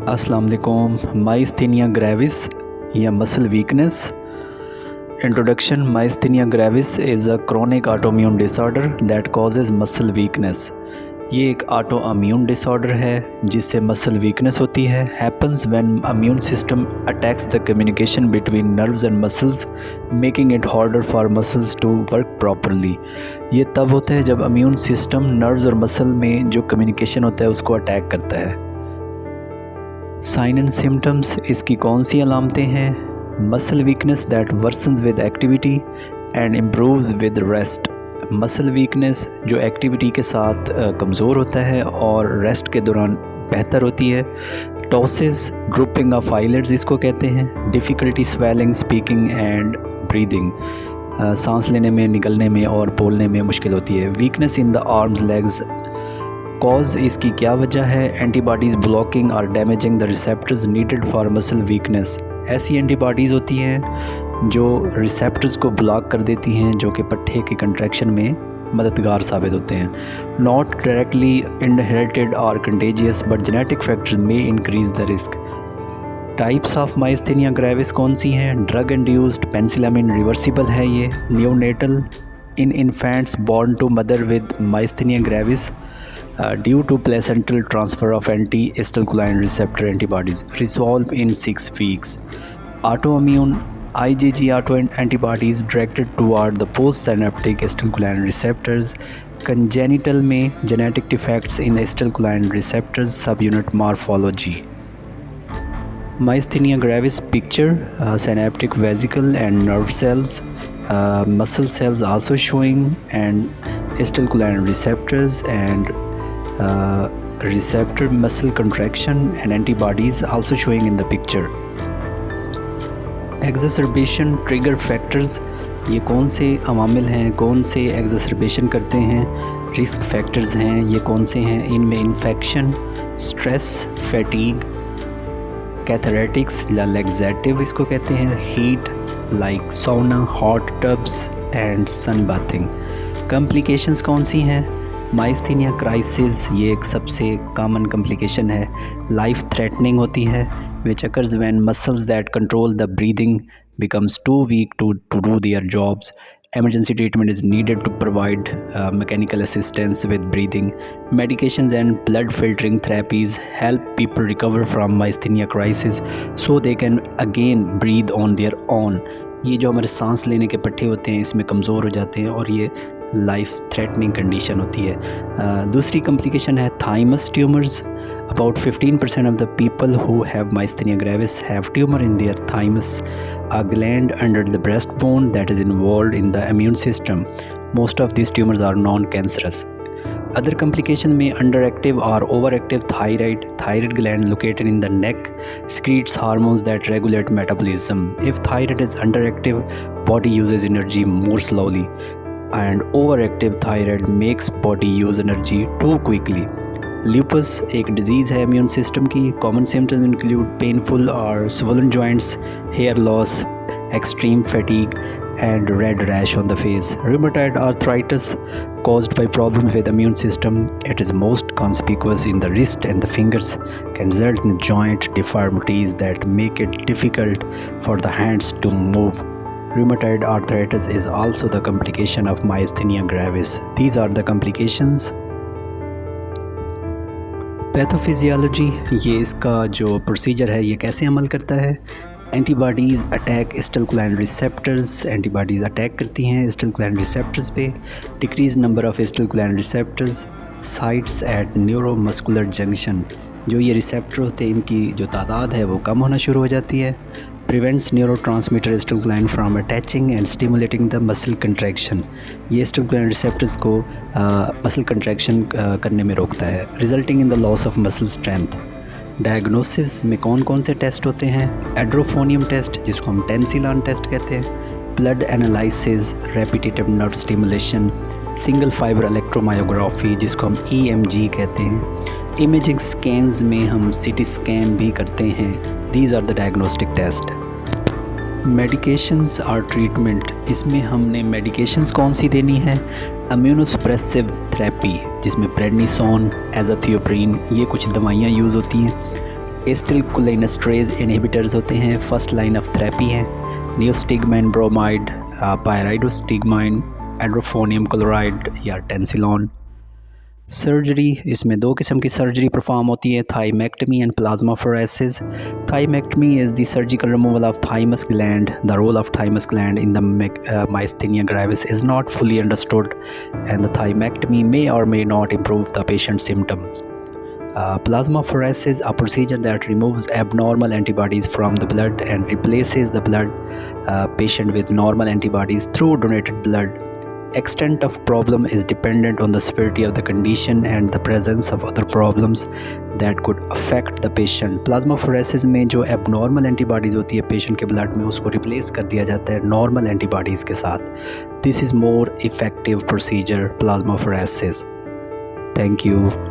अस्सलाम वालेकुम। Myasthenia gravis या muscle weakness. Introduction. Myasthenia gravis is a chronic autoimmune disorder that causes muscle weakness. ये एक auto immune disorder है जिससे मसल वीकनेस होती है। Happens when immune system attacks the communication between nerves and muscles making it harder for muscles to work properly. ये तब होता है जब इम्यून सिस्टम नर्व्स और मसल में जो कम्युनिकेशन होता है उसको अटैक करता है। Sign and symptoms. इसकी कौन सी अलामतें हैं? Muscle weakness that worsens with activity and improves with rest. Muscle weakness जो एक्टिविटी के साथ कमज़ोर होता है और रेस्ट के दौरान बेहतर होती है। टॉसिस, ग्रुपिंग ऑफ आईलिड्स इसको कहते हैं। Difficulty swelling, speaking and breathing, सांस लेने में, निकलने में और बोलने में मुश्किल होती है। Weakness in the arms, legs. Cause इसकी क्या वजह है? एंटीबॉडीज़ ब्लॉकिंग और damaging the receptors needed for muscle weakness. ऐसी एंटीबॉडीज़ होती हैं जो रिसेप्टर्स को ब्लॉक कर देती हैं जो कि पट्टे के कंट्रैक्शन में मददगार साबित होते हैं। नॉट डायरेक्टली इनहेरिटेड और contagious but genetic factors may increase the risk. Types of myasthenia gravis कौन सी हैं? ड्रग इंड्यूस्ड, पेनिसिलामिन रिवर्सिबल है ये। Neonatal, in infants born to mother with myasthenia gravis due to placental transfer of anti-acetylcholine receptor antibodies resolve in 6 weeks. Autoimmune IgG autoantibodies directed toward the postsynaptic acetylcholine receptors. Congenital में genetic defects in acetylcholine receptors subunit morphology. Myasthenia gravis picture, synaptic vesicle and nerve cells, muscle cells also showing, and acetylcholine receptors and receptor muscle contraction and antibodies also showing in the picture. Exacerbation trigger factors, ये कौन से अवामिल हैं, कौन से एग्जर्बेशन करते हैं, risk factors हैं, ये कौन से हैं? इनमें इन्फेक्शन, स्ट्रेस, फैटीग, कैथरेटिक्स या लैक्सेटिव इसको कहते हैं, heat like sauna, hot tubs and sunbathing. Complications कौन सी हैं? माइस्थेनिया क्राइसिस ये एक सबसे कॉमन कॉम्प्लिकेशन है, लाइफ थ्रेटनिंग होती है, which occurs when muscles that control the breathing becomes too weak to do their jobs. Emergency treatment is needed to provide mechanical assistance with breathing. Medications and blood filtering therapies help people recover from myasthenia crisis so they can again breathe on their own. ये जो हमारे सांस लेने के पट्टे होते हैं इसमें कमज़ोर हो जाते हैं और ये लाइफ थ्रेटनिंग कंडीशन होती है। दूसरी कॉम्प्लिकेशन है thymus tumours. About 15% of the people who have myasthenia gravis have tumor in their thymus, a gland under the breastbone that is involved in the immune system. Most of these tumors are non-cancerous. Other complications may underactive or overactive thyroid. Thyroid gland located in the neck secretes hormones that regulate metabolism. If thyroid is underactive, body uses energy more slowly, and overactive thyroid makes body use energy too quickly. Lupus एक disease है immune system की। Common symptoms include painful और swollen joints, hair loss, extreme fatigue and red rash on the face. Rheumatoid arthritis caused by problems with immune system. It is most conspicuous in the wrist and the fingers, can result in joint deformities that make it difficult for the hands to move. Rheumatoid arthritis is also the complication of myasthenia gravis. These are the complications. Pathophysiology, ये इसका जो procedure है ये कैसे अमल करता है? Antibodies attack acetylcholine receptors. Antibodies attack करती हैं एसिटिलकोलाइन रिसेप्टर्स पे। Decrease number of acetylcholine receptors sites at neuromuscular junction. जो ये रिसेप्टर होते हैं इनकी जो तादाद है वो कम होना शुरू हो जाती है। Prevents neurotransmitter acetylcholine from attaching and stimulating the muscle contraction. ये एसिटिलकोलाइन रिसेप्टर्स को मसल कंट्रैक्शन करने में रोकता है, resulting in the loss of muscle strength. Diagnosis में कौन कौन से टेस्ट होते हैं? एड्रोफोनियम टेस्ट जिसको हम टेंसिलॉन टेस्ट कहते हैं, blood analysis, repetitive nerve stimulation, single fibre electromyography जिसको हम EMG कहते हैं, इमेजिंग स्कैन्स में हम CT स्कैन भी करते हैं। These are the diagnostic test. Medications और ट्रीटमेंट, इसमें हमने मेडिकेशंस कौन सी देनी है? इम्यूनोसप्रेसिव थेरेपी जिसमें प्रेडनिसोन, एजाथियोप्रिन ये कुछ दवाइयाँ यूज़ होती हैं। एसिटिलकोलिनेस्टरेज इनहिबिटर्स होते हैं, फर्स्ट लाइन ऑफ थेरेपी हैं। Neostigmine bromide, pyridostigmine, edrophonium chloride या टेंसिलॉन। सर्जरी, इसमें 2 किस्म की सर्जरी परफॉर्म होती है, thymectomy and plasmapheresis. Thymectomy is the surgical removal of thymus gland. The role of thymus gland in the myasthenia gravis is not fully understood and the thymectomy may or may not improve the patient's symptoms. Plasmapheresis, a procedure that removes abnormal antibodies from the blood and replaces the blood patient with normal antibodies through donated blood. Extent of problem is dependent on the severity of the condition and the presence of other problems that could affect the patient. Plasmapheresis में जो abnormal antibodies होती है patient के blood में, उसको replace कर दिया जाता है normal antibodies के साथ. This is more effective procedure, plasmapheresis. Thank you.